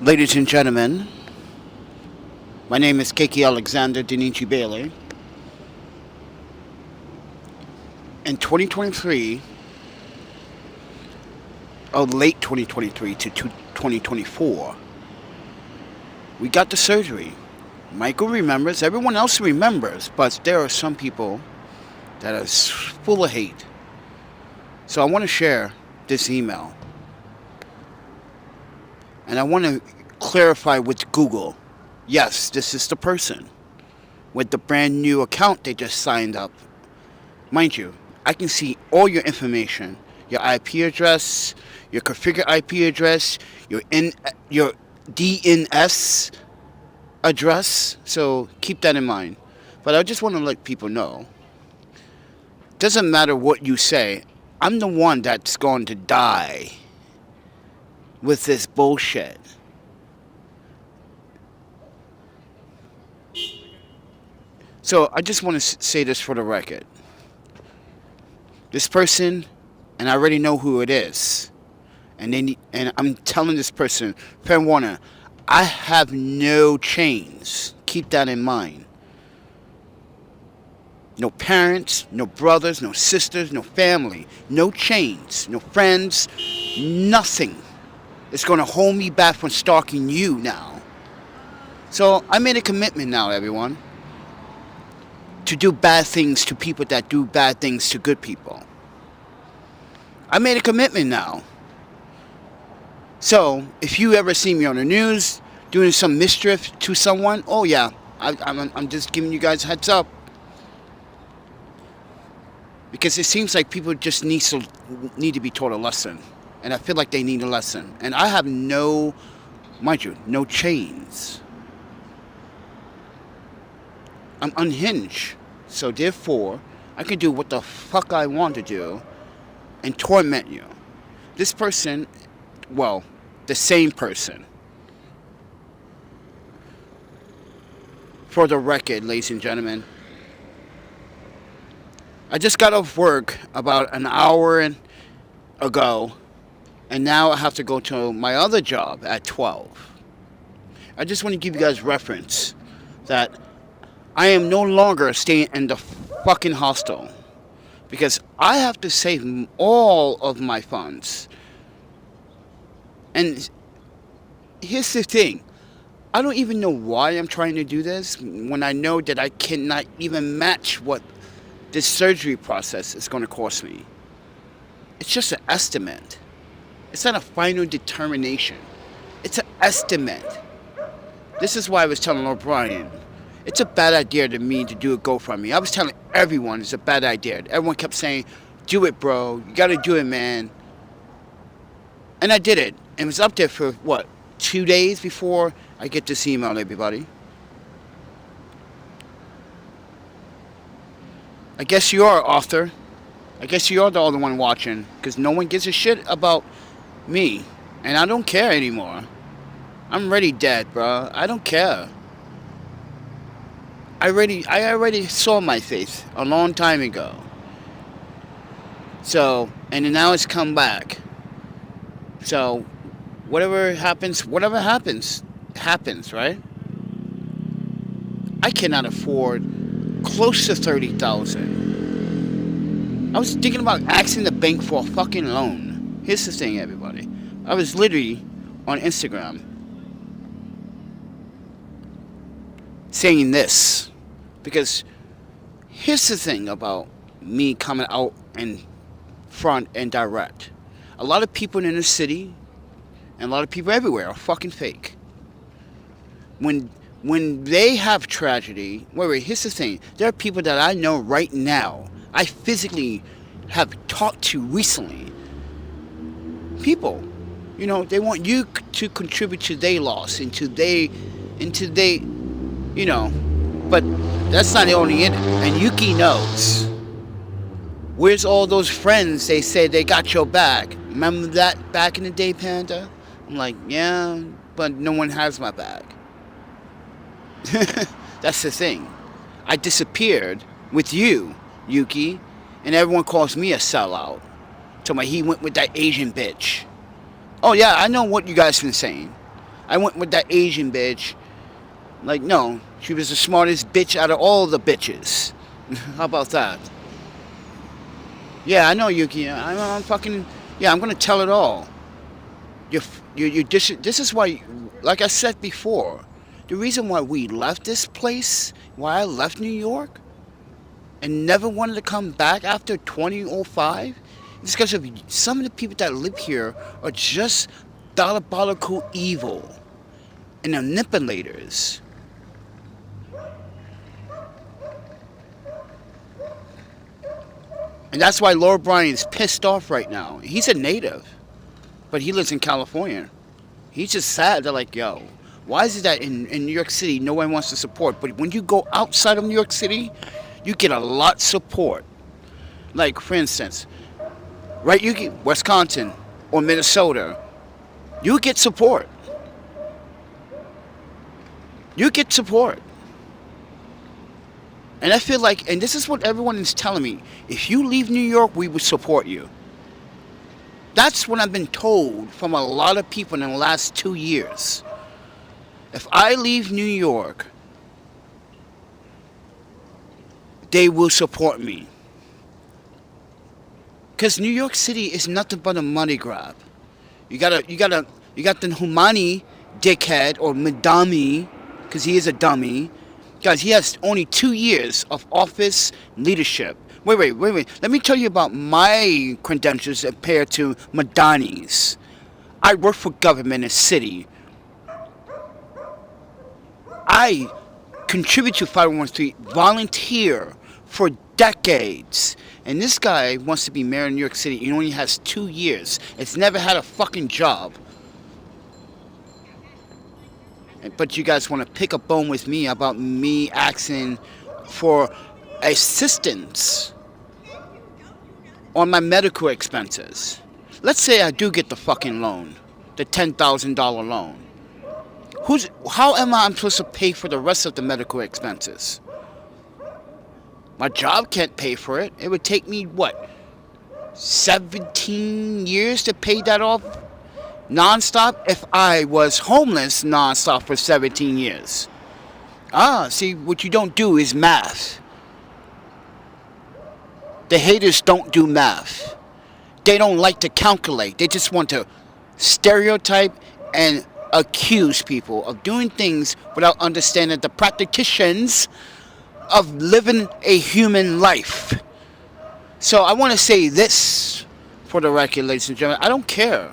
Ladies and gentlemen, my name is Kiki Alexander Denichi Bailey. In 2023, or late 2023 to 2024, we got the surgery. Michael remembers, everyone else remembers, but there are some people that are full of hate. So I want to share this email. And I want to clarify with Google. Yes, this is the person with the brand new account they just signed up. Mind you, I can see all your information, your IP address, your configured IP address, your DNS address. So keep that in mind. But I just want to let people know, doesn't matter what you say, I'm the one that's going to die with this bullshit. So I just want to say this for the record. This person, and I already know who it is, and I'm telling this person, fair warning, I have no chains. Keep that in mind. No parents, no brothers, no sisters, no family, no chains, no friends, nothing. It's going to hold me back from stalking you now. So I made a commitment now, everyone, to do bad things to people that do bad things to good people. I made a commitment now. So if you ever see me on the news doing some mischief to someone, oh yeah, I'm just giving you guys a heads up. Because it seems like people just need to be taught a lesson. And I feel like they need a lesson. And I have no, mind you, no chains. I'm unhinged. So therefore, I can do what the fuck I want to do and torment you. This person, well, the same person. For the record, ladies and gentlemen, I just got off work about an hour ago. And now I have to go to my other job at 12. I just want to give you guys reference that I am no longer staying in the fucking hostel. Because I have to save all of my funds. And here's the thing. I don't even know why I'm trying to do this when I know that I cannot even match what this surgery process is going to cost me. It's just an estimate. It's not a final determination. It's an estimate. This is why I was telling O'Brien, it's a bad idea to me to do a GoFundMe. I was telling everyone it's a bad idea. Everyone kept saying, do it, bro. You got to do it, man. And I did it. And it was up there for, 2 days before I get this email, everybody. I guess you are, author. I guess you're the only one watching. Because no one gives a shit about me, and I don't care anymore. I'm already dead, bro. I don't care. I already saw my face a long time ago. So, and now it's come back. So, whatever happens, right? I cannot afford close to $30,000. I was thinking about asking the bank for a fucking loan. Here's the thing, everybody. I was literally on Instagram saying this. Because here's the thing about me coming out in front and direct. A lot of people in the city and a lot of people everywhere are fucking fake. When they have tragedy, wait, here's the thing. There are people that I know right now, I physically have talked to recently. People, they want you to contribute to their loss, into they, but that's not the only it. And Yuki knows. Where's all those friends they say they got your back? Remember that back in the day, Panda? I'm like, yeah, but no one has my back. That's the thing. I disappeared with you, Yuki, and everyone calls me a sellout. So he went with that Asian bitch. Oh yeah, I know what you guys been saying. I went with that Asian bitch. Like, no, she was the smartest bitch out of all the bitches. How about that? Yeah, I know, Yuki. I'm fucking. Yeah, I'm gonna tell it all. This is why, like I said before, the reason why we left this place, why I left New York, and never wanted to come back after 2005, is because of some of the people that live here are just diabolical evil and manipulators. And that's why Lord Bryan's pissed off right now. He's a native, but he lives in California. He's just sad. They're like, yo, why is it that in New York City no one wants to support? But when you go outside of New York City, you get a lot of support. Like, for instance, right, you get Wisconsin or Minnesota, you get support. You get support. And I feel like, and this is what everyone is telling me, if you leave New York, we will support you. That's what I've been told from a lot of people in the last 2 years. If I leave New York, they will support me. Because New York City is nothing but a money grab. You got the Humani dickhead, or Madami, because he is a dummy. Guys, he has only 2 years of office leadership. Wait. Let me tell you about my credentials compared to Madani's. I work for government and city. I contribute to 501c, volunteer for decades. And this guy wants to be mayor of New York City. He only has 2 years. It's never had a fucking job. But you guys want to pick a bone with me about me asking for assistance on my medical expenses. Let's say I do get the fucking loan, the $10,000 loan. How am I supposed to pay for the rest of the medical expenses? My job can't pay for it. It would take me, 17 years to pay that off non-stop if I was homeless non-stop for 17 years. See, what you don't do is math. The haters don't do math. They don't like to calculate. They just want to stereotype and accuse people of doing things without understanding the practitioners of living a human life. So I want to say this for the record, ladies and gentlemen. I don't care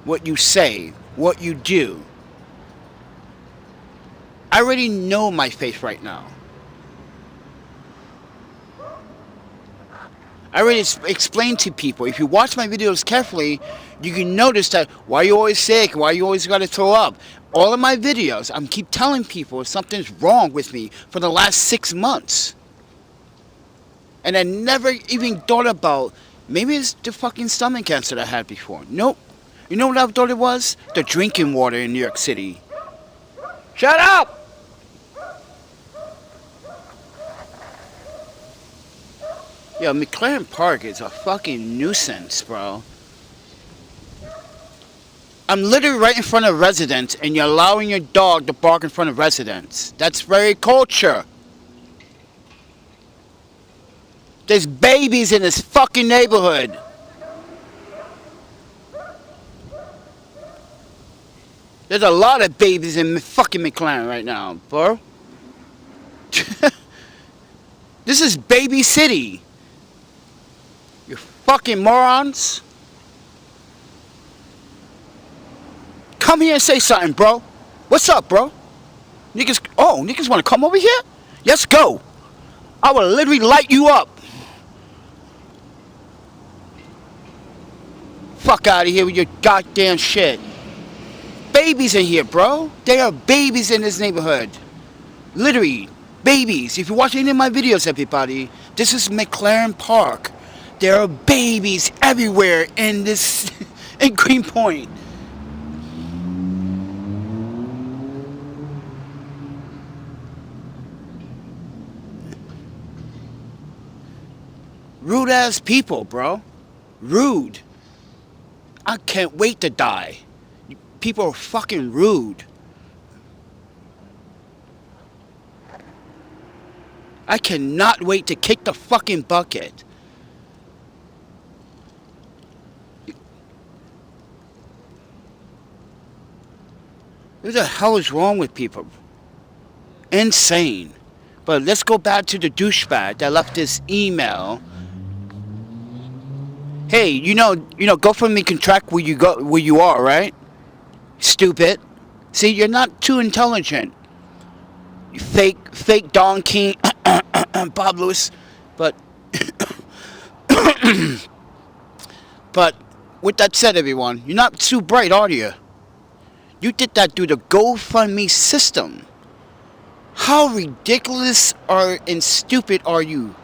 what you say, what you do. I already know my faith right now. I already explained to people. If you watch my videos carefully, you can notice that why you always sick, why you always got to throw up. All of my videos, I'm keep telling people something's wrong with me for the last 6 months. And I never even thought about, maybe it's the fucking stomach cancer that I had before. Nope. You know what I thought it was? The drinking water in New York City. Shut up! Yo, McLaren Park is a fucking nuisance, bro. I'm literally right in front of residents, and you're allowing your dog to bark in front of residents. That's very culture. There's babies in this fucking neighborhood. There's a lot of babies in fucking McLaren right now, bro. This is baby city. You fucking morons. Come here and say something, bro. What's up, bro? Niggas want to come over here? Let's go. I will literally light you up. Fuck out of here with your goddamn shit. Babies in here, bro. There are babies in this neighborhood. Literally, babies. If you watch any of my videos, everybody, this is McLaren Park. There are babies everywhere in this, in Greenpoint. Rude ass people, bro. Rude. I can't wait to die. People are fucking rude. I cannot wait to kick the fucking bucket. What the hell is wrong with people? Insane. But let's go back to the douchebag that left this email. Hey, GoFundMe can track where you are, right? Stupid. See, you're not too intelligent. You fake Don King, Bob Lewis. But, but with that said, everyone, you're not too bright, are you? You did that through the GoFundMe system. How ridiculous and stupid are you?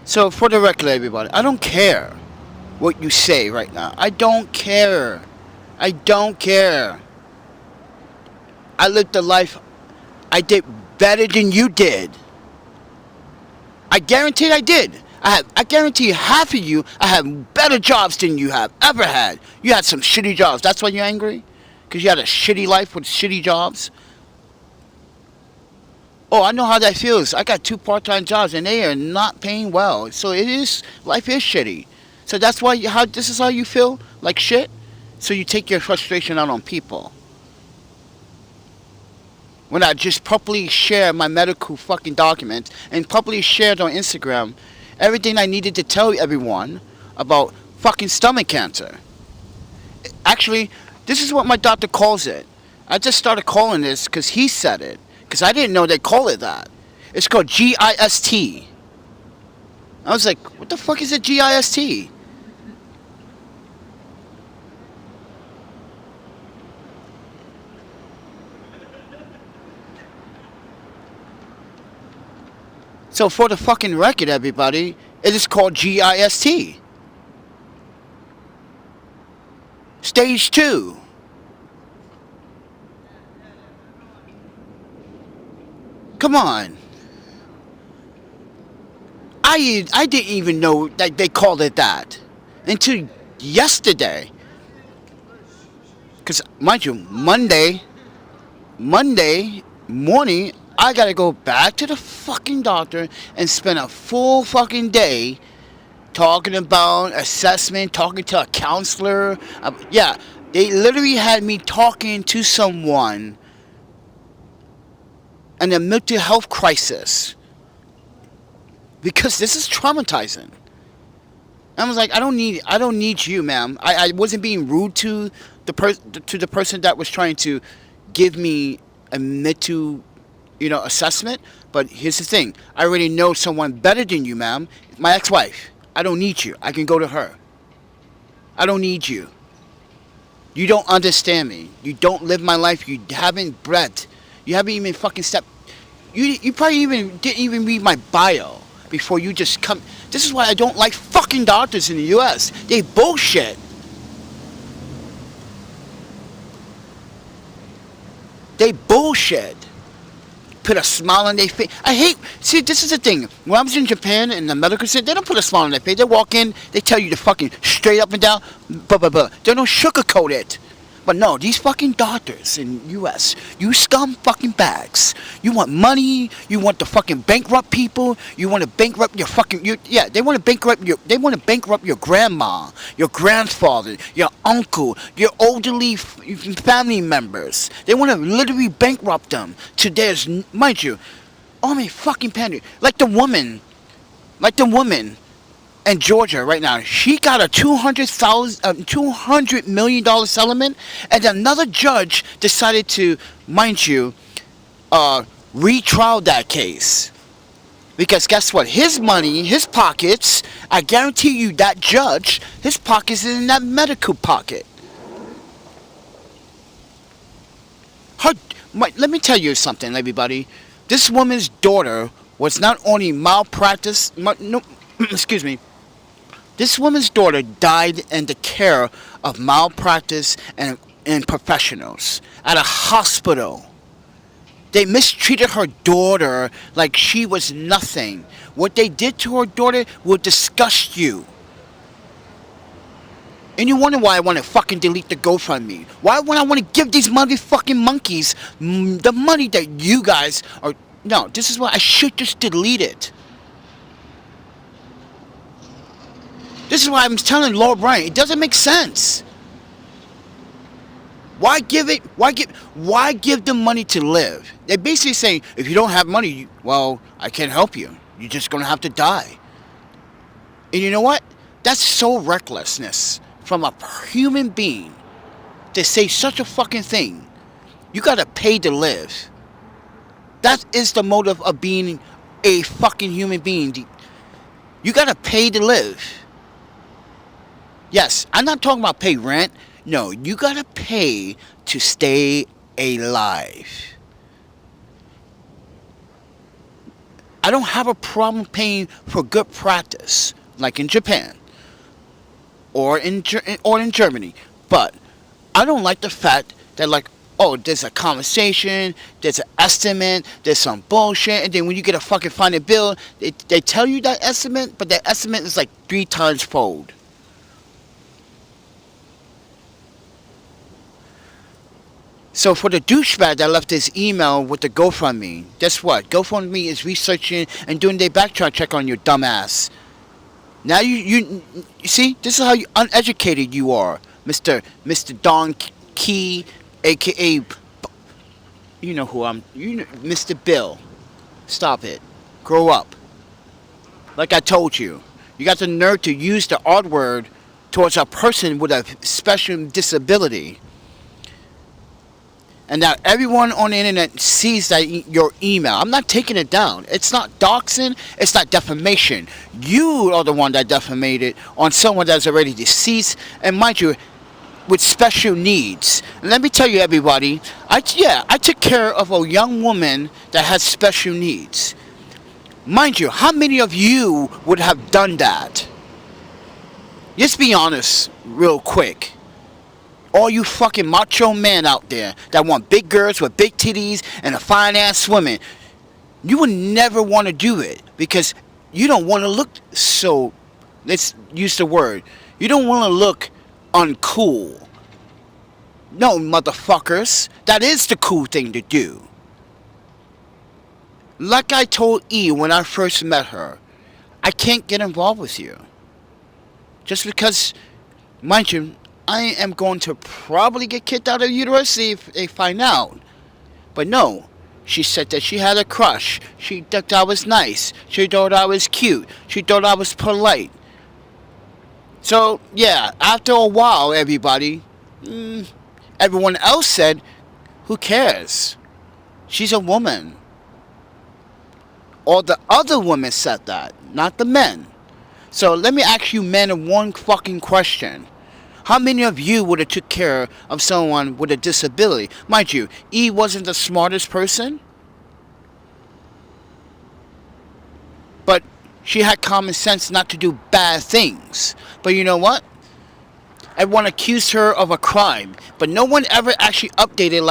So, for the record, everybody, I don't care what you say right now. I don't care. I don't care. I lived a life I did better than you did. I guarantee I did. I guarantee half of you, I have better jobs than you have ever had. You had some shitty jobs. That's why you're angry? Because you had a shitty life with shitty jobs? Oh, I know how that feels. I got 2 part-time jobs and they are not paying well. So life is shitty. So that's why this is how you feel? Like shit? So you take your frustration out on people. When I just publicly share my medical fucking documents and publicly shared on Instagram everything I needed to tell everyone about fucking stomach cancer. Actually, this is what my doctor calls it. I just started calling this because he said it. Because I didn't know they call it that. It's called GIST. I was like, what the fuck is a GIST? So for the fucking record, everybody, it is called GIST. Stage 2. Come on. I didn't even know that they called it that until yesterday. Because, mind you, Monday morning, I gotta go back to the fucking doctor and spend a full fucking day talking about assessment, talking to a counselor. Yeah, they literally had me talking to someone in a mental health crisis. Because this is traumatizing. I was like, I don't need you, ma'am. I wasn't being rude to the person that was trying to give me a mental, assessment. But here's the thing: I already know someone better than you, ma'am. My ex-wife. I don't need you. I can go to her. I don't need you. You don't understand me. You don't live my life. You haven't breathed. You haven't even fucking stepped. You probably didn't even read my bio before you just come. This is why I don't like fucking doctors in the U.S. They bullshit. They bullshit. Put a smile on their face. See, this is the thing. When I was in Japan in the medical center, they don't put a smile on their face. They walk in, they tell you to fucking straight up and down, blah, blah, blah. They don't sugarcoat it. But no, these fucking doctors in the U.S., you scum fucking bags. You want money, you want to fucking bankrupt people, you want to bankrupt your fucking, they want to bankrupt your grandma, your grandfather, your uncle, your elderly family members. They want to literally bankrupt them to theirs, mind you, oh my fucking pander, like the woman in Georgia right now, she got a $200 million settlement, and another judge decided to, mind you, retrial that case. Because guess what? His money, his pockets, I guarantee you that judge, his pockets is in that medical pocket. Let me tell you something, everybody. This woman's daughter was not only malpractice, excuse me, this woman's daughter died in the care of malpractice and professionals at a hospital. They mistreated her daughter like she was nothing. What they did to her daughter will disgust you. And you wonder why I want to fucking delete the GoFundMe. Why would I want to give these motherfucking monkeys the money that you guys are... No, this is why I should just delete it. This is why I'm telling Laura Bryan, it doesn't make sense. Why give them money to live? They're basically saying, if you don't have money, well, I can't help you. You're just going to have to die. And you know what? That's so recklessness from a human being to say such a fucking thing. You got to pay to live. That is the motive of being a fucking human being. You got to pay to live. Yes, I'm not talking about pay rent. No, you gotta pay to stay alive. I don't have a problem paying for good practice, like in Japan or in Germany. But I don't like the fact that, like, oh, there's a conversation, there's an estimate, there's some bullshit, and then when you get a fucking final bill, they tell you that estimate, but that estimate is like 3 times fold. So for the douchebag that left this email with the GoFundMe, guess what? GoFundMe is researching and doing their background check on your dumbass. Now you see, this is how uneducated you are, Mr. Don Key, aka, you know who I'm, Mr. Bill. Stop it. Grow up. Like I told you, you got the nerve to use the R word towards a person with a special disability. And now everyone on the internet sees that your email. I'm not taking it down. It's not doxing. It's not defamation. You are the one that defamated on someone that's already deceased. And mind you, with special needs. And let me tell you, everybody, I took care of a young woman that had special needs. Mind you, how many of you would have done that? Just be honest real quick. All you fucking macho men out there that want big girls with big titties and a fine ass woman, you would never want to do it because you don't want to look so, let's use the word, you don't want to look uncool. No, motherfuckers, that is the cool thing to do. Like I told E when I first met her, I can't get involved with you. Just because, mind you, I am going to probably get kicked out of university if they find out. But no, she said that she had a crush. She thought I was nice. She thought I was cute. She thought I was polite. So, yeah, after a while, everybody, everyone else said, who cares? She's a woman. All the other women said that, not the men. So let me ask you men one fucking question. How many of you would have took care of someone with a disability? Mind you, E wasn't the smartest person. But she had common sense not to do bad things. But you know what? Everyone accused her of a crime. But no one ever actually updated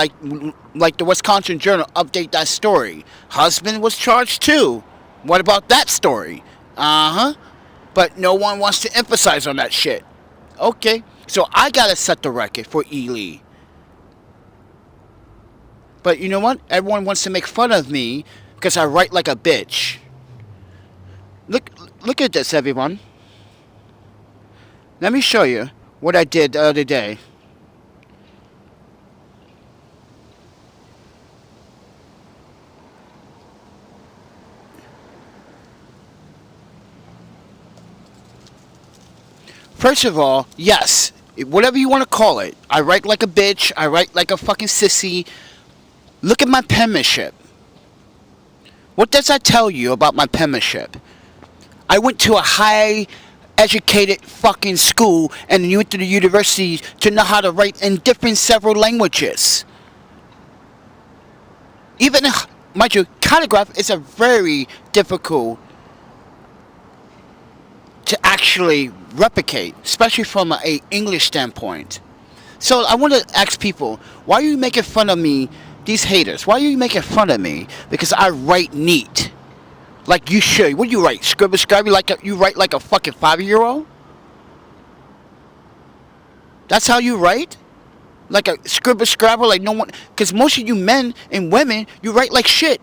like the Wisconsin Journal update that story. Husband was charged too. What about that story? But no one wants to emphasize on that shit. Okay. So I gotta set the record for Ely. But you know what? Everyone wants to make fun of me because I write like a bitch. Look at this, everyone. Let me show you what I did the other day. First of all, yes, whatever you want to call it. I write like a bitch. I write like a fucking sissy. Look at my penmanship. What does that tell you about my penmanship? I went to a high educated fucking school and went to the university to know how to write in different several languages. Even, mind you, calligraph is a very difficult to actually replicate, especially from an English standpoint. So I want to ask people, why are you making fun of me, these haters? Why are you making fun of me? Because I write neat. Like you should. What do you write? Scribble, like you write like a fucking 5-year-old? That's how you write? Like a scribble scrabble, like no one. Because most of you men and women, you write like shit.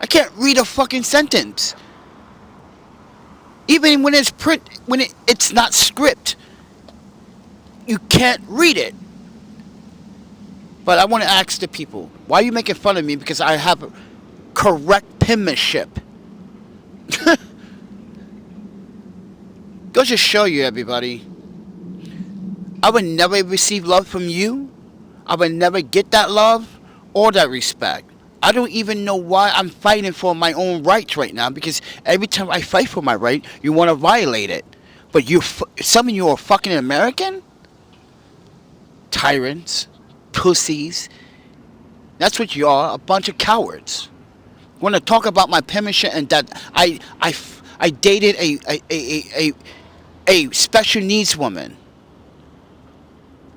I can't read a fucking sentence. Even when it's print, when it's not script, you can't read it. But I want to ask the people, why are you making fun of me because I have correct penmanship? Goes to show you, everybody. I would never receive love from you. I would never get that love or that respect. I don't even know why I'm fighting for my own rights right now, because every time I fight for my right, you want to violate it. But some of you are fucking American? Tyrants. Pussies. That's what you are, a bunch of cowards. Want to talk about my penmanship and that I dated a special needs woman.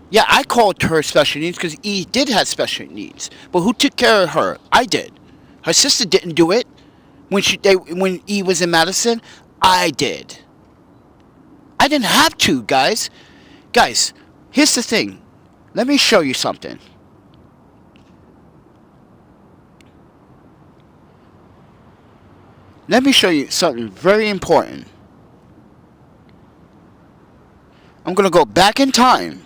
Yeah, I called her special needs because E did have special needs. But who took care of her? I did. Her sister didn't do it when E was in Madison. I did. I didn't have to, guys. Guys, here's the thing. Let me show you something. Let me show you something very important. I'm going to go back in time.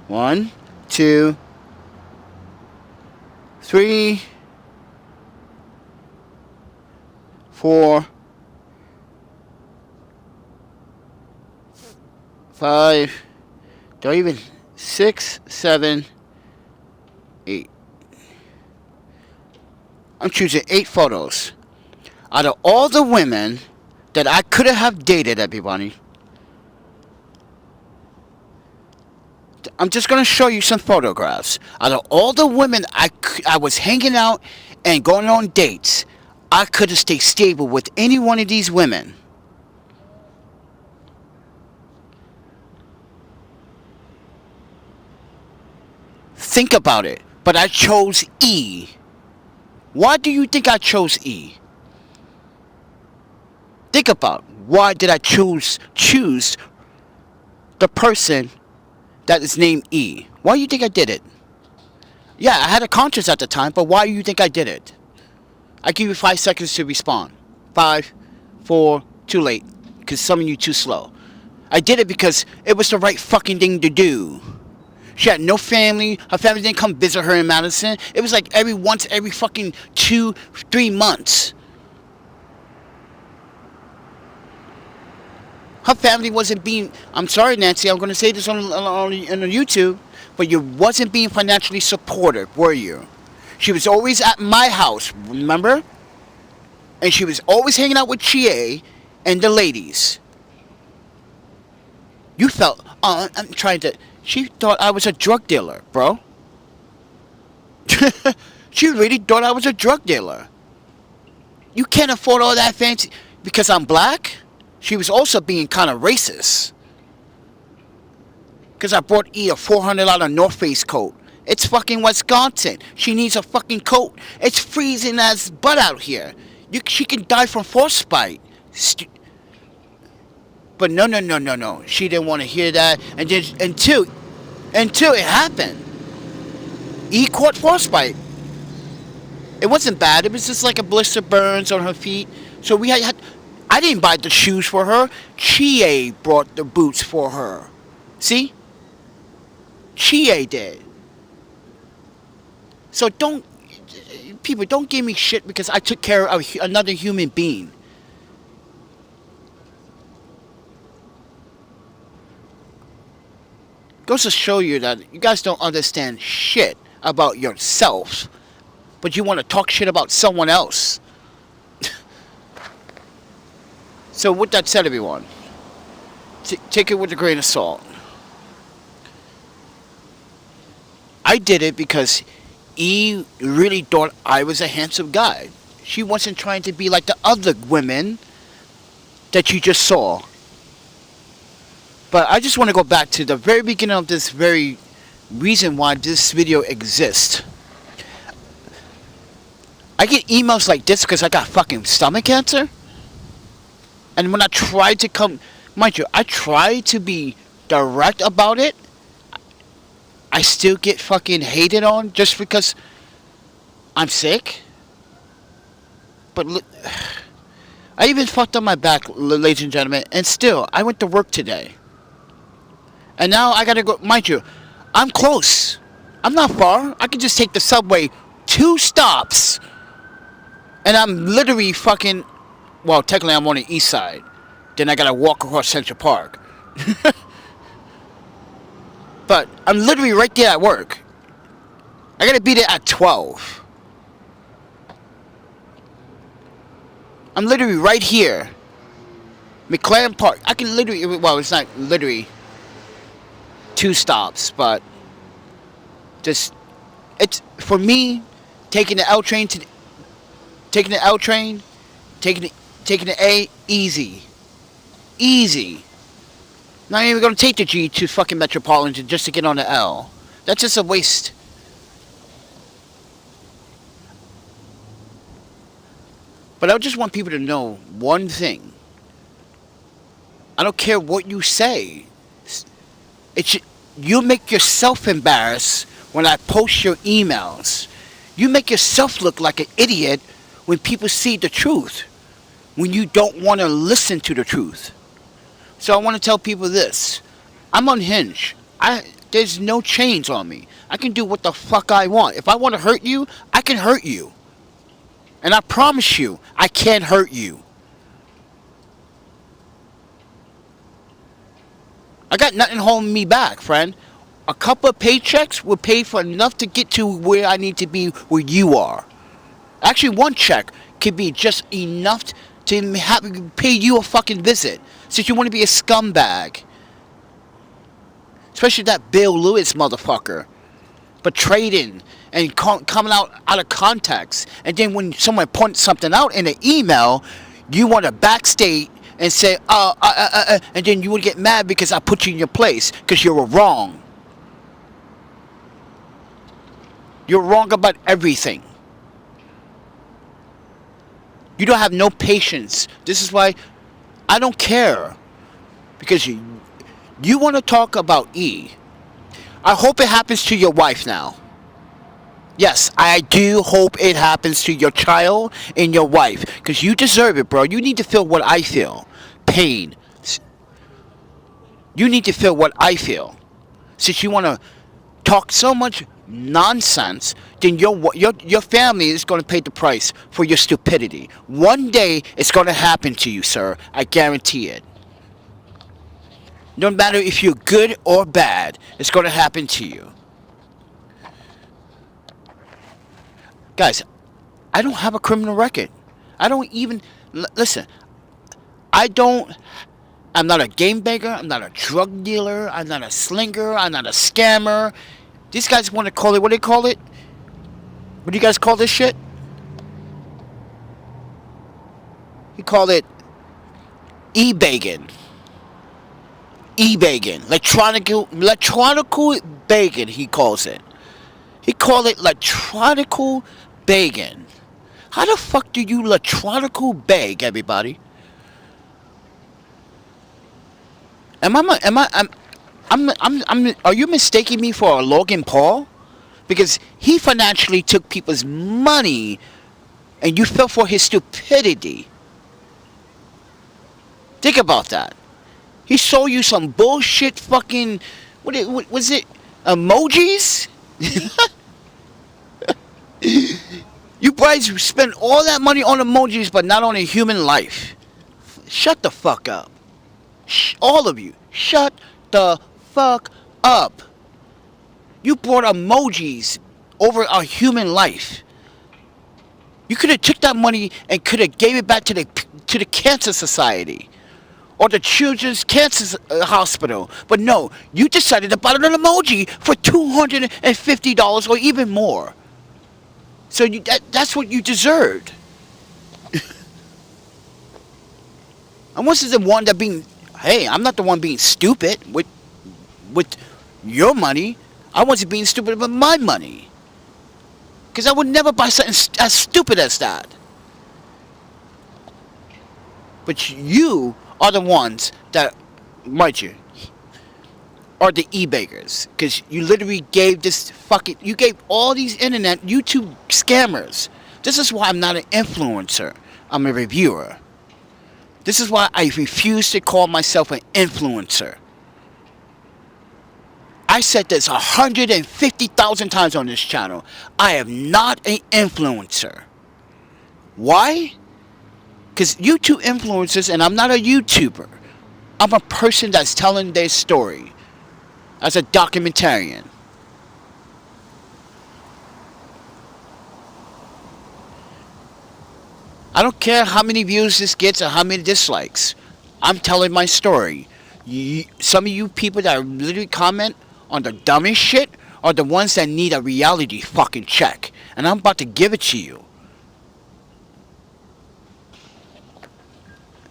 One, two, three, 4, 5, don't even 6, 7, 8. I'm choosing 8 photos. Out of all the women that I could have dated, everybody, I'm just going to show you some photographs. Out of all the women I was hanging out and going on dates, I could have stayed stable with any one of these women. Think about it. But I chose E. Why do you think I chose E? Think about why did I choose the person that is named E. Why do you think I did it? Yeah, I had a conscience at the time, but why do you think I did it? I give you 5 seconds to respond. 5, 4, too late. Because some of you too slow. I did it because it was the right fucking thing to do. She had no family. Her family didn't come visit her in Madison. It was like every fucking 2, 3 months. Her family wasn't being, I'm sorry, Nancy, I'm going to say this on YouTube, but you wasn't being financially supportive, were you? She was always at my house, remember? And she was always hanging out with Chie and the ladies. You felt, she thought I was a drug dealer, bro. She really thought I was a drug dealer. You can't afford all that fancy, because I'm black? She was also being kind of racist. Because I bought E a $400 North Face coat. It's fucking Wisconsin. She needs a fucking coat. It's freezing as butt out here. She can die from frostbite. But no. She didn't want to hear that. And then until it happened. E caught frostbite. It wasn't bad. It was just like a blister burns on her feet. So we had I didn't buy the shoes for her. Chie brought the boots for her. See? Chie did. So don't give me shit because I took care of another human being. Goes to show you that you guys don't understand shit about yourself, but you want to talk shit about someone else. So with that said, everyone, take it with a grain of salt. I did it because E really thought I was a handsome guy. She wasn't trying to be like the other women that you just saw. But I just want to go back to the very beginning of this very reason why this video exists. I get emails like this because I got fucking stomach cancer. And when I try to come, mind you, I try to be direct about it. I still get fucking hated on just because I'm sick. But I even fucked up my back, ladies and gentlemen, and still, I went to work today. And now I gotta go, mind you, I'm close. I'm not far. I can just take the subway 2 stops. And I'm literally fucking, well, technically I'm on the east side. Then I gotta walk across Central Park. But I'm literally right there at work. I gotta be there at 12. I'm literally right here. McLaren Park. I can literally, well, it's not literally 2 stops, but just, it's, for me, taking the L train, taking the A, easy. Easy. Not even gonna take the G to fucking Metropolitan just to get on the L. That's just a waste. But I just want people to know one thing. I don't care what you say. You make yourself embarrassed when I post your emails. You make yourself look like an idiot when people see the truth. When you don't want to listen to the truth. So I want to tell people this. I'm unhinged. There's no chains on me. I can do what the fuck I want. If I want to hurt you, I can hurt you. And I promise you, I can't hurt you. I got nothing holding me back, friend. A couple of paychecks will pay for enough to get to where I need to be, where you are. Actually, 1 check could be just enough to pay you a fucking visit. Since you want to be a scumbag. Especially that Bill Lewis motherfucker. But trading and coming out of context. And then when someone points something out in an email, you want to backstate and say, and then you would get mad because I put you in your place because you were wrong. You're wrong about everything. You don't have no patience. This is why I don't care. Because you want to talk about E. I hope it happens to your wife now. Yes, I do hope it happens to your child and your wife. Because you deserve it, bro. You need to feel what I feel. Pain. You need to feel what I feel. Since you want to talk so much nonsense, then your family is going to pay the price for your stupidity. One day, it's going to happen to you, sir. I guarantee it. No matter if you're good or bad, it's going to happen to you. Guys, I don't have a criminal record. I don't even... Listen, I'm not a game beggar. I'm not a drug dealer. I'm not a slinger. I'm not a scammer. These guys want to call it... What do they call it? What do you guys call this shit? You call it e-begging. E-begging. Electronical begging, he calls it. He called it electronical begging. How the fuck do you electronical beg, everybody? Are you mistaking me for a Logan Paul? Because he financially took people's money and you fell for his stupidity. Think about that. He sold you some bullshit fucking... What was it? Emojis? You guys spend all that money on emojis, but not on a human life. Shut the fuck up. All of you. Shut the fuck up. You brought emojis over a human life. You could have took that money and could have gave it back to the Cancer Society. Or the Children's Cancer Hospital. But no, you decided to buy an emoji for $250 or even more. So that's what you deserved. I wasn't the one that being... Hey, I'm not the one being stupid with your money. I wasn't being stupid with my money. Because I would never buy something as stupid as that. But you are the ones that, mind you, are the e-bakers. Because you literally gave this fucking... You gave all these internet YouTube scammers. This is why I'm not an influencer. I'm a reviewer. This is why I refuse to call myself an influencer. I said this 150,000 times on this channel. I am not an influencer. Why? Because YouTube influencers, and I'm not a YouTuber. I'm a person that's telling their story as a documentarian. I don't care how many views this gets or how many dislikes. I'm telling my story. Some of you people that literally comment on the dumbest shit are the ones that need a reality fucking check. And I'm about to give it to you.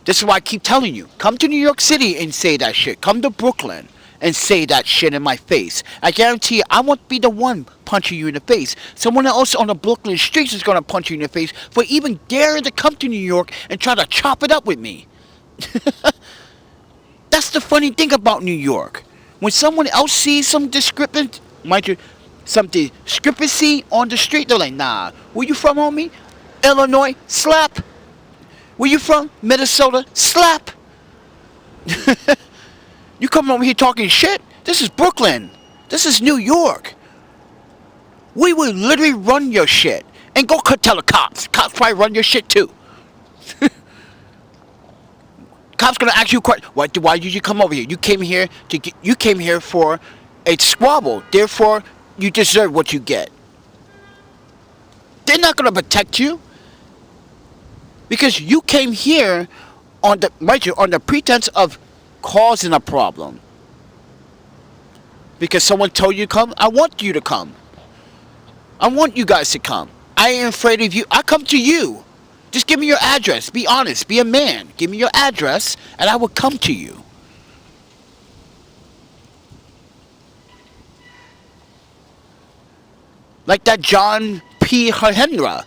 This is why I keep telling you. Come to New York City and say that shit. Come to Brooklyn and say that shit in my face. I guarantee you, I won't be the one punching you in the face. Someone else on the Brooklyn streets is going to punch you in the face for even daring to come to New York and try to chop it up with me. That's the funny thing about New York. When someone else sees some discrepancy, mind you, some discrepancy on the street, they're like, nah, where you from, homie? Illinois? Slap. Where you from? Minnesota? Slap. You come over here talking shit? This is Brooklyn. This is New York. We will literally run your shit. And go tell the cops. Cops probably run your shit too. Cops gonna ask you a question. Why did you come over here? You came here you came here for a squabble. Therefore, you deserve what you get. They're not gonna protect you because you came here on the pretense of causing a problem. Because someone told you to come. I want you to come. I want you guys to come. I ain't afraid of you. I come to you. Just give me your address. Be honest. Be a man. Give me your address, and I will come to you. Like that John P. Hendra.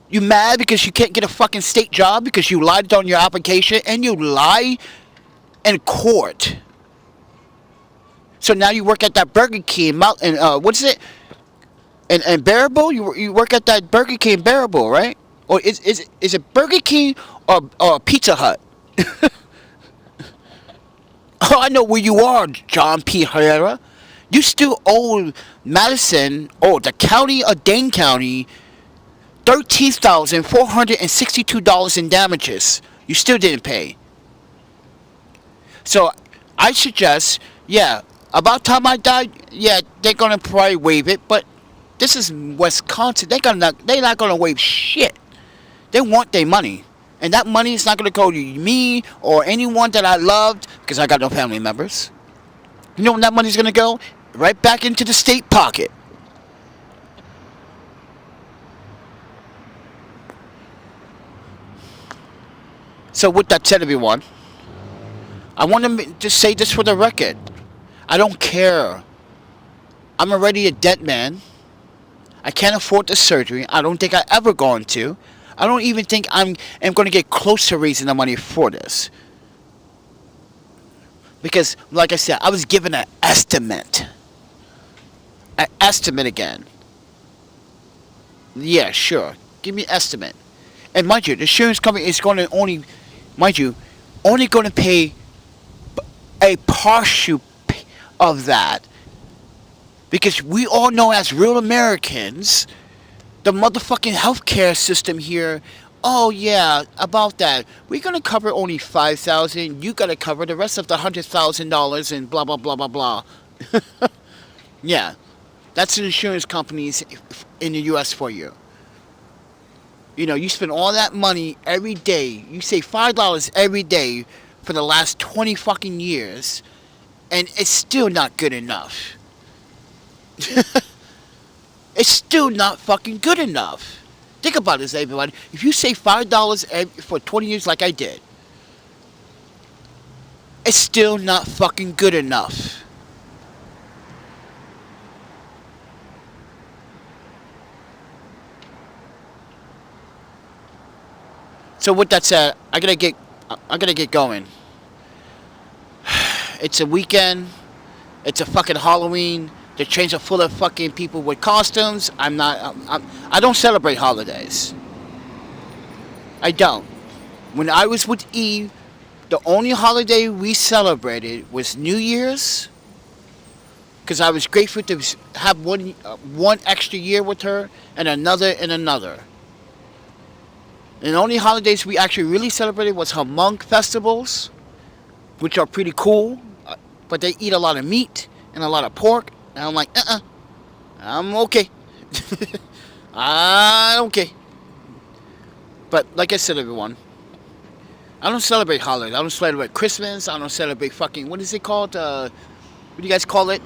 You mad because you can't get a fucking state job because you lied on your application and you lie in court. So now you work at that Burger King, what is it? And Bearable? You work at that Burger King Bearable, right? Or is it Burger King or Pizza Hut? Oh, I know where you are, John P. Herrera. You still owe Madison, the county of Dane County, $13,462 in damages. You still didn't pay. So I suggest, about time I die, they're gonna probably waive it, but this is Wisconsin. They're not gonna waive shit. They want their money. And that money is not gonna go to me or anyone that I loved, because I got no family members. You know when that money's gonna go? Right back into the state pocket. So with that said, everyone, I want to just say this for the record. I don't care. I'm already a dead man. I can't afford the surgery. I don't think I ever going to. I don't even think I'm going to get close to raising the money for this. Because, like I said, I was given an estimate. An estimate again. Yeah, sure. Give me an estimate. And mind you, the insurance company is going to only going to pay a partial of that. Because we all know as real Americans, the motherfucking healthcare system here, about that. We're going to cover only $5,000. You got to cover the rest of the $100,000 and blah, blah, blah, blah, blah. Yeah. That's the insurance companies in the U.S. for you. You know, you spend all that money every day. You save $5 every day for the last 20 fucking years. And it's still not good enough. It's still not fucking good enough. Think about this, everybody. If you save $5 for 20 years like I did, it's still not fucking good enough. So with that said, I gotta get going. It's a weekend. It's a fucking Halloween. The trains are full of fucking people with costumes. I don't celebrate holidays. I don't. When I was with Eve, the only holiday we celebrated was New Year's. Because I was grateful to have one extra year with her and another and another. And the only holidays we actually really celebrated was her monk festivals, which are pretty cool. But they eat a lot of meat and a lot of pork. And I'm like, I'm okay. I'm okay. But like I said, everyone, I don't celebrate holidays. I don't celebrate Christmas. I don't celebrate fucking, what is it called? What do you guys call it?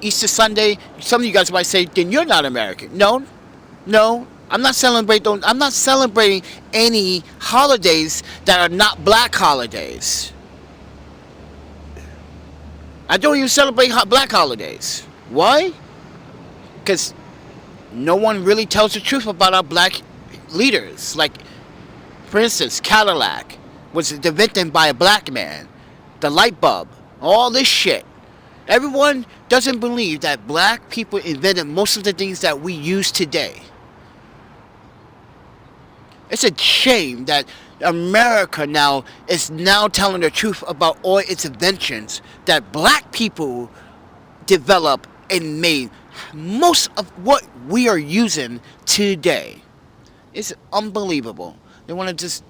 Easter Sunday. Some of you guys might say, then you're not American. No. I'm not celebrating any holidays that are not black holidays. I don't even celebrate black holidays. Why? Because no one really tells the truth about our black leaders. Like, for instance, Cadillac was invented by a black man. The light bulb. All this shit. Everyone doesn't believe that black people invented most of the things that we use today. It's a shame that America now is now telling the truth about all its inventions that black people developed and made most of what we are using today. It's unbelievable. They want to just,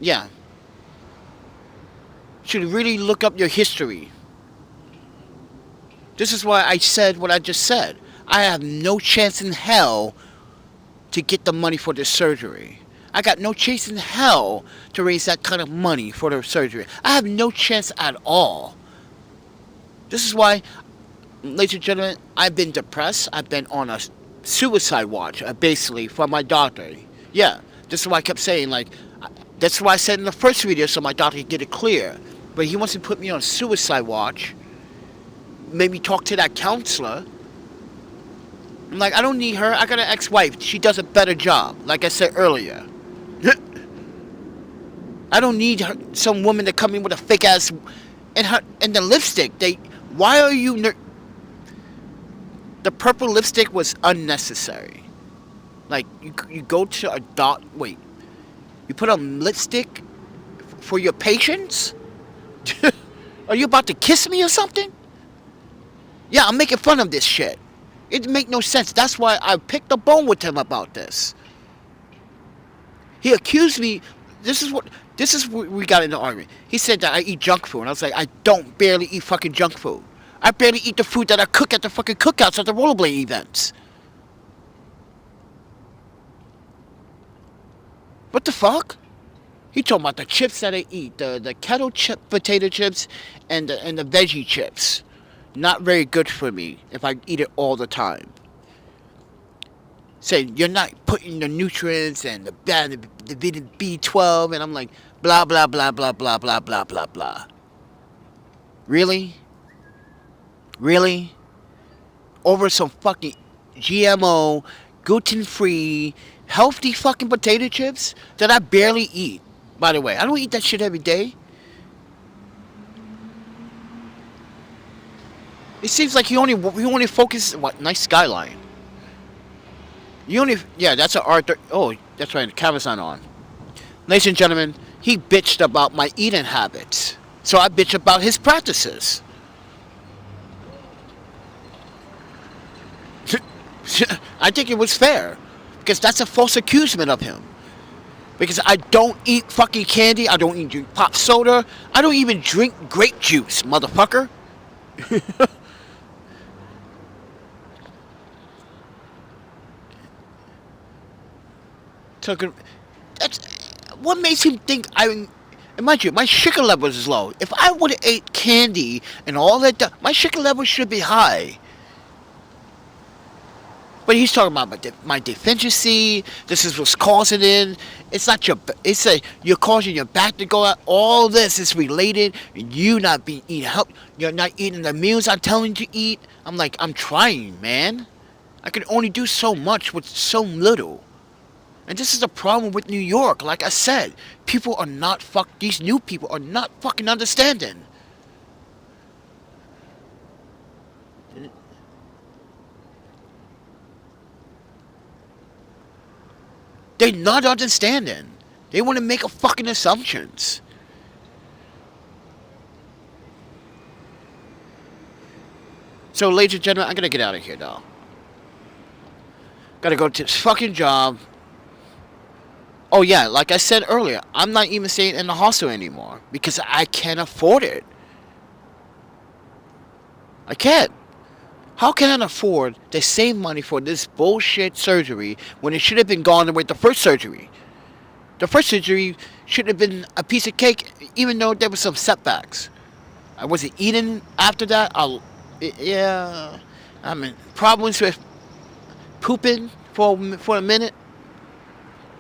should really look up your history. This is why I said what I just said. I have no chance in hell to get the money for this surgery. I got no chance in hell to raise that kind of money for the surgery. I have no chance at all. This is why, ladies and gentlemen, I've been depressed. I've been on a suicide watch, basically, from my doctor. Yeah, this is why I kept saying, like, that's why I said in the first video so my doctor could get it clear. But he wants to put me on suicide watch, made me talk to that counselor. I'm like, I don't need her. I got an ex-wife. She does a better job, like I said earlier. I don't need her, some woman to come in with a fake ass and the lipstick. Why are you? The purple lipstick was unnecessary. Like you go to a wait, you put on lipstick for your patients? Are you about to kiss me or something? Yeah, I'm making fun of this shit. It didn't make no sense. That's why I picked a bone with him about this. He accused me. This is what we got in the argument. He said that I eat junk food, and I was like, I don't barely eat fucking junk food. I barely eat the food that I cook at the fucking cookouts at the rollerblade events. What the fuck? He talking about the chips that I eat, the kettle chip potato chips and the veggie chips. Not very good for me if I eat it all the time. Say you're not putting the nutrients and the vitamin B12, and I'm like blah blah blah blah blah blah blah blah blah. Really? Over some fucking GMO, gluten-free, healthy fucking potato chips that I barely eat. By the way, I don't eat that shit every day. It seems like he only focuses. What nice skyline. That's an Arthur. Oh, that's right. The camera's not on. Ladies and gentlemen, he bitched about my eating habits, so I bitched about his practices. I think it was fair, because that's a false accusation of him. Because I don't eat fucking candy. I don't even drink pop soda. I don't even drink grape juice, motherfucker. That's what makes him think mind you, my sugar levels is low. If I would have ate candy and all that, my sugar levels should be high. But he's talking about my deficiency. This is what's causing it. It's not you're causing your back to go out. All this is related. You not eating help. You're not eating the meals I'm telling you to eat. I'm like, I'm trying, man. I can only do so much with so little. And this is a problem with New York. Like I said, these new people are not fucking understanding. They're not understanding. They want to make a fucking assumptions. So, ladies and gentlemen, I gotta get out of here, though. Gotta go to this fucking job. Oh, yeah, like I said earlier, I'm not even staying in the hostel anymore because I can't afford it. I can't. How can I afford to save money for this bullshit surgery when it should have been gone with the first surgery? The first surgery should have been a piece of cake, even though there were some setbacks. I wasn't eating after that. I mean, problems with pooping for a minute.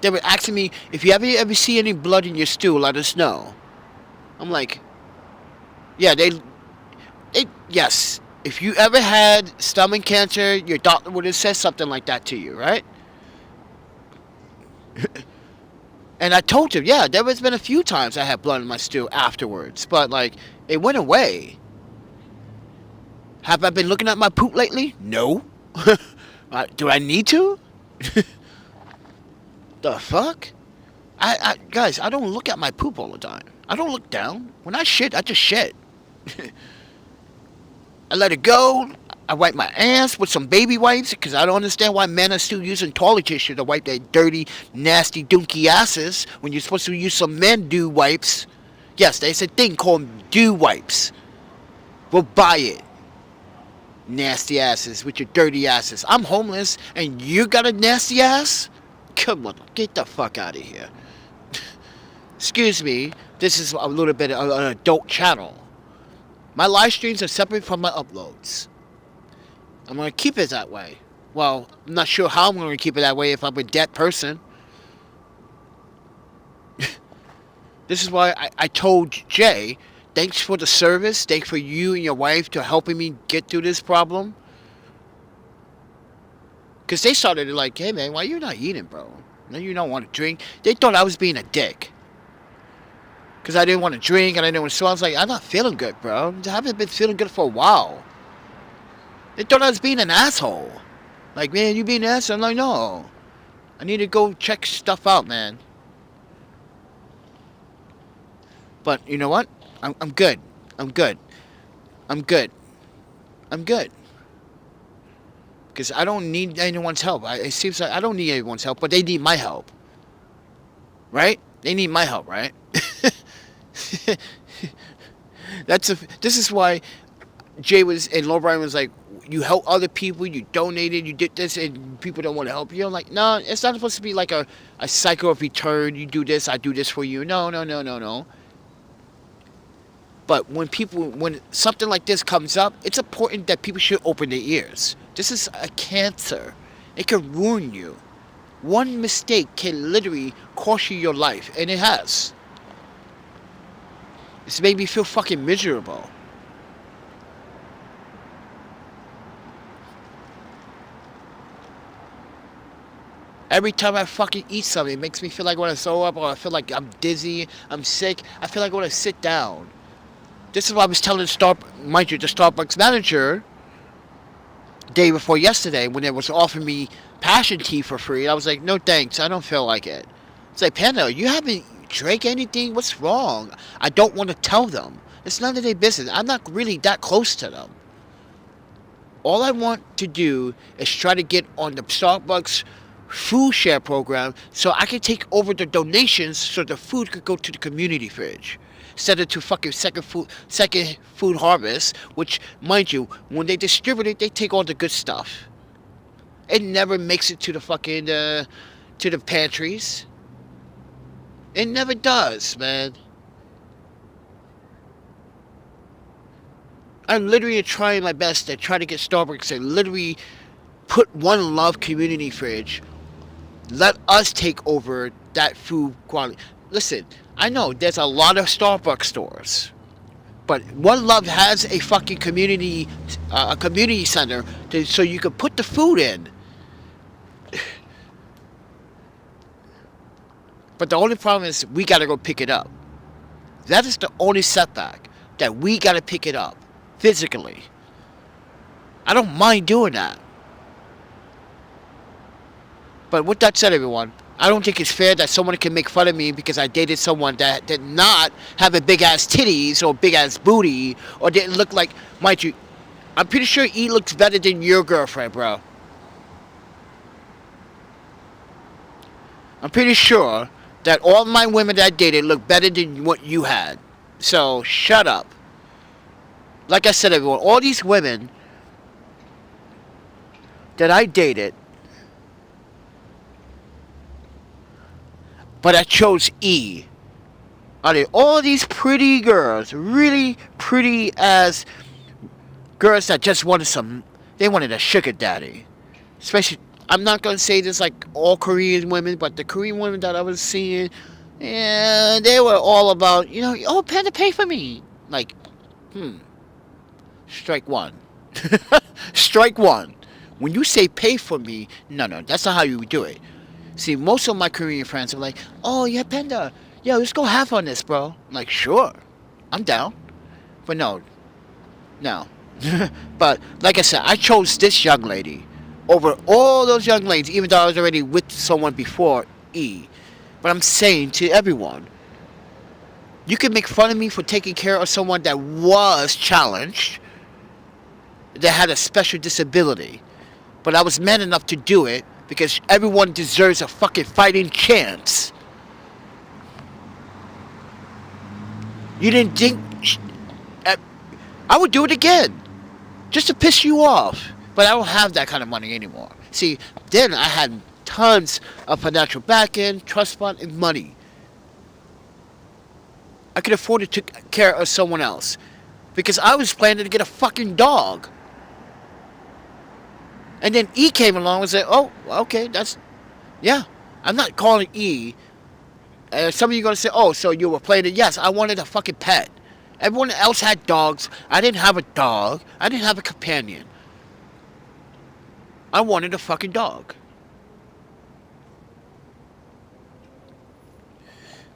They were asking me, if you ever see any blood in your stool, let us know. I'm like, yeah, yes. If you ever had stomach cancer, your doctor would have said something like that to you, right? And I told him, yeah, there has been a few times I had blood in my stool afterwards, but like, it went away. Have I been looking at my poop lately? No. Do I need to? The fuck? Guys, I don't look at my poop all the time. I don't look down. When I shit, I just shit. I let it go. I wipe my ass with some baby wipes because I don't understand why men are still using toilet tissue to wipe their dirty, nasty, doonky asses when you're supposed to use some men do wipes. Yes, there's a thing called do wipes. We'll buy it. Nasty asses with your dirty asses. I'm homeless and you got a nasty ass? Come on, get the fuck out of here. Excuse me, this is a little bit of an adult channel. My live streams are separate from my uploads. I'm going to keep it that way. Well, I'm not sure how I'm going to keep it that way if I'm a dead person. This is why I told Jay, thanks for the service. Thanks for you and your wife to helping me get through this problem. Because they started like, hey man, why you not eating, bro? No, you don't want to drink. They thought I was being a dick. Because I didn't want to drink and I didn't want to smoke. I was like, I'm not feeling good, bro. I haven't been feeling good for a while. They thought I was being an asshole. Like, man, you being an asshole? I'm like, no. I need to go check stuff out, man. But you know what? I'm good. I'm good. I'm good. I'm good. Because I don't need anyone's help. It seems like I don't need anyone's help, but they need my help. Right? They need my help, right? This is why Jay and Lowbrian was like, you help other people, you donated, you did this, and people don't want to help you. I'm like, no, it's not supposed to be like a cycle of return. You do this, I do this for you. No. But when something like this comes up, it's important that people should open their ears. This is a cancer. It can ruin you. One mistake can literally cost you your life, and it has. It's made me feel fucking miserable. Every time I fucking eat something, it makes me feel like I want to throw up, or I feel like I'm dizzy, I'm sick. I feel like I want to sit down. This is what I was telling the Starbucks manager day before yesterday when they was offering me passion tea for free. I was like, no thanks, I don't feel like it. It's like, Panda, you haven't drank anything? What's wrong? I don't want to tell them. It's none of their business. I'm not really that close to them. All I want to do is try to get on the Starbucks food share program so I can take over the donations so the food could go to the community fridge. Instead of to fucking second food harvest, which, mind you, when they distribute it, they take all the good stuff. It never makes it to the fucking, to the pantries. It never does, man. I'm literally trying my best to try to get Starbucks to literally put One Love community fridge. Let us take over that food quality. Listen, I know there's a lot of Starbucks stores, but One Love has a fucking community center so you can put the food in. But the only problem is we got to go pick it up. That is the only setback, that we got to pick it up physically. I don't mind doing that. But with that said, everyone, I don't think it's fair that someone can make fun of me because I dated someone that did not have a big ass titties or big ass booty or didn't look like, mind you, I'm pretty sure E looks better than your girlfriend, bro. I'm pretty sure that all my women that I dated look better than what you had. So, shut up. Like I said, everyone, all these women that I dated, but I chose E. Out of all these pretty girls, really pretty as girls that just wanted they wanted a sugar daddy. Especially, I'm not going to say this like all Korean women, but the Korean women that I was seeing, yeah, they were all about, oh, Panda, pay for me. Like, strike one. Strike one. When you say pay for me, no, that's not how you do it. See, most of my Korean friends are like, oh, yeah, Panda, yeah, let's go half on this, bro. I'm like, sure, I'm down. But no. But, like I said, I chose this young lady over all those young ladies, even though I was already with someone before E. But I'm saying to everyone, you can make fun of me for taking care of someone that was challenged, that had a special disability. But I was man enough to do it because everyone deserves a fucking fighting chance. You didn't think... I would do it again, just to piss you off. But I don't have that kind of money anymore. See, then I had tons of financial backing, trust fund, and money. I could afford to take care of someone else. Because I was planning to get a fucking dog. And then E came along and said, oh, okay, yeah. I'm not calling E. Some of you are going to say, oh, so you were planning. Yes, I wanted a fucking pet. Everyone else had dogs. I didn't have a dog. I didn't have a companion. I wanted a fucking dog.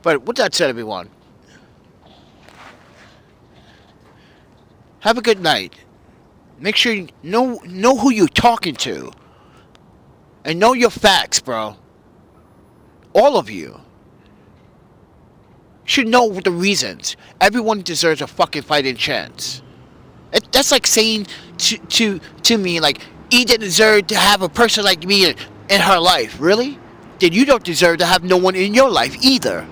But with that said, everyone, have a good night. Make sure you know who you're talking to. And know your facts, bro. All of you should know the reasons. Everyone deserves a fucking fighting chance. That's like saying to me, like, E didn't deserve to have a person like me in her life. Really? Then you don't deserve to have no one in your life either.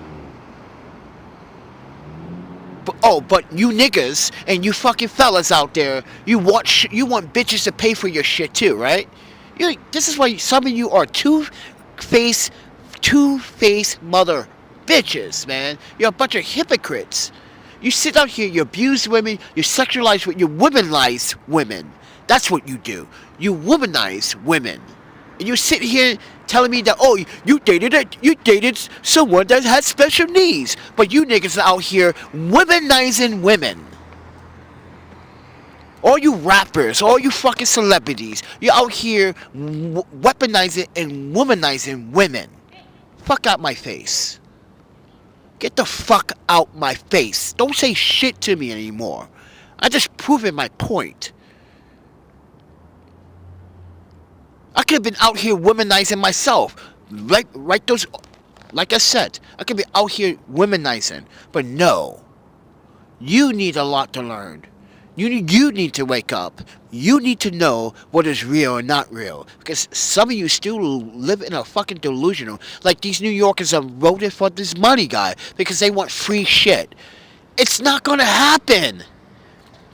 But you niggas and you fucking fellas out there, you want bitches to pay for your shit too, right? This is why some of you are two-faced mother bitches, man. You're a bunch of hypocrites. You sit out here, you abuse women, you sexualize women, you womanize women. That's what you do. You womanize women. And you sit here telling me that, oh, you dated someone that had special needs. But you niggas are out here womanizing women. All you rappers, all you fucking celebrities, you're out here weaponizing and womanizing women. Fuck out my face. Get the fuck out my face. Don't say shit to me anymore. I just proven my point. I could have been out here womanizing myself. Right those, like I said, I could be out here womanizing. But no. You need a lot to learn. You need to wake up. You need to know what is real and not real. Because some of you still live in a fucking delusional. Like these New Yorkers are voting for this money guy because they want free shit. It's not going to happen.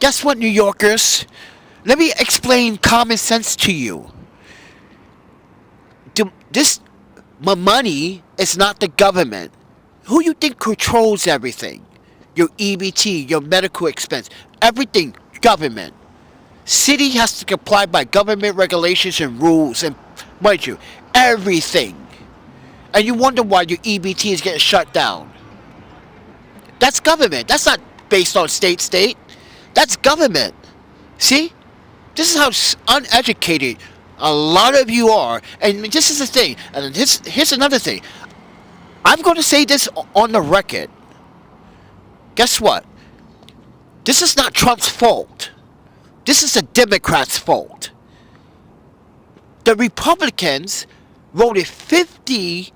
Guess what, New Yorkers? Let me explain common sense to you. My money is not the government. Who you think controls everything? Your EBT, your medical expense, everything, government. City has to comply by government regulations and rules, and mind you, everything. And you wonder why your EBT is getting shut down. That's government. That's not based on state. That's government. See? This is how uneducated a lot of you are. And this is the thing. And here's another thing. I'm going to say this on the record. Guess what? This is not Trump's fault. This is the Democrats' fault. The Republicans voted 50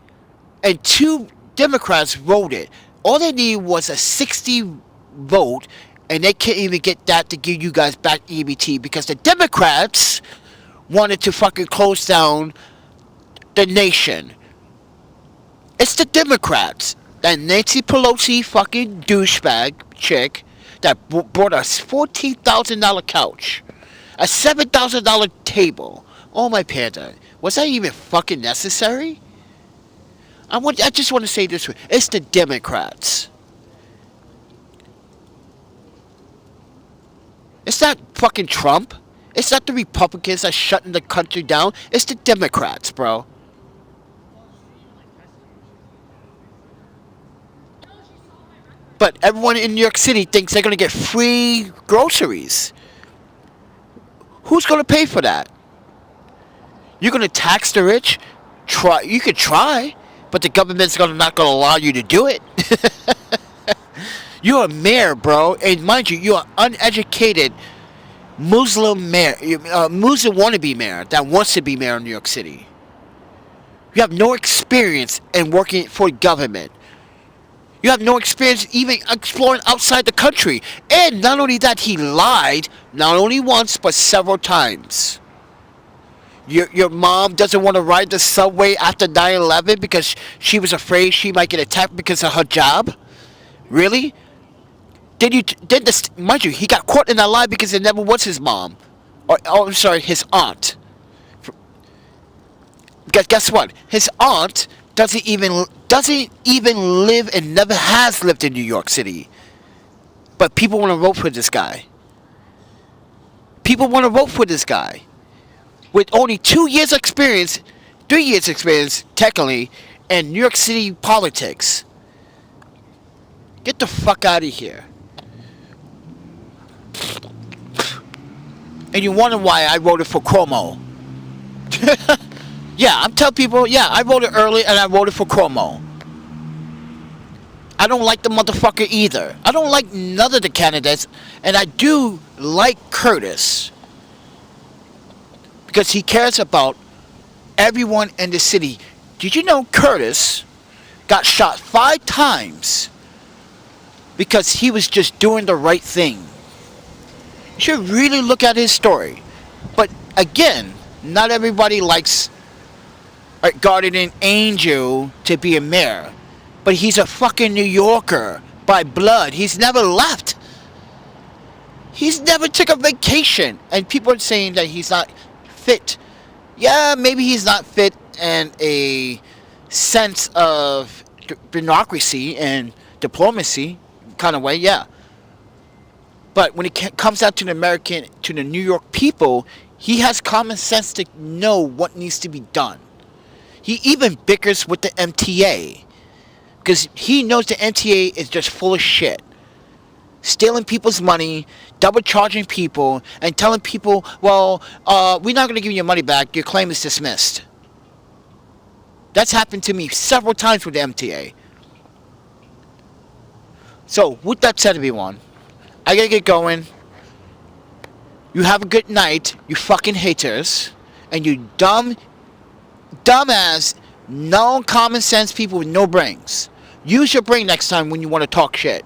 and 2 Democrats voted. All they needed was a 60 vote, and they can't even get that to give you guys back EBT because the Democrats wanted to fucking close down the nation. It's the Democrats. That Nancy Pelosi fucking douchebag chick that bought a $14,000 couch, a $7,000 table. Oh my panda, was that even fucking necessary? I just want to say this way. It's the Democrats. It's not fucking Trump. It's not the Republicans that's shutting the country down. It's the Democrats, bro. But everyone in New York City thinks they're going to get free groceries. Who's going to pay for that? You're going to tax the rich? You could try, but the government's not going to allow you to do it. You're a mayor, bro. And mind you, you're an uneducated Muslim mayor, Muslim wannabe mayor that wants to be mayor of New York City. You have no experience in working for government. You have no experience even exploring outside the country. And not only that, he lied not only once but several times. Your mom doesn't want to ride the subway after 9/11 because she was afraid she might get attacked because of her job? Really? Mind you, he got caught in that lie because it never was his mom. I'm sorry, his aunt. Guess what? His aunt doesn't even live and never has lived in New York City. But people want to vote for this guy. People want to vote for this guy. With only 2 years experience, 3 years experience, technically, in New York City politics. Get the fuck out of here. And you wonder why I voted for Cuomo. Yeah, I'm telling people, yeah, I voted early and I voted for Cuomo. I don't like the motherfucker either. I don't like none of the candidates. And I do like Curtis. Because he cares about everyone in the city. Did you know Curtis got shot 5 times because he was just doing the right thing? You should really look at his story. But again, not everybody likes a guardian angel to be a mayor. But he's a fucking New Yorker by blood. He's never left. He's never took a vacation. And people are saying that he's not fit. Yeah, maybe he's not fit in a sense of bureaucracy and diplomacy kind of way, yeah. But when it comes down to the New York people, he has common sense to know what needs to be done. He even bickers with the MTA because he knows the MTA is just full of shit. Stealing people's money, double charging people, and telling people, well, we're not going to give you your money back. Your claim is dismissed. That's happened to me several times with the MTA. So, with that said, everyone, I got to get going. You have a good night, you fucking haters, and you dumbass, no common sense people with no brains. Use your brain next time when you want to talk shit.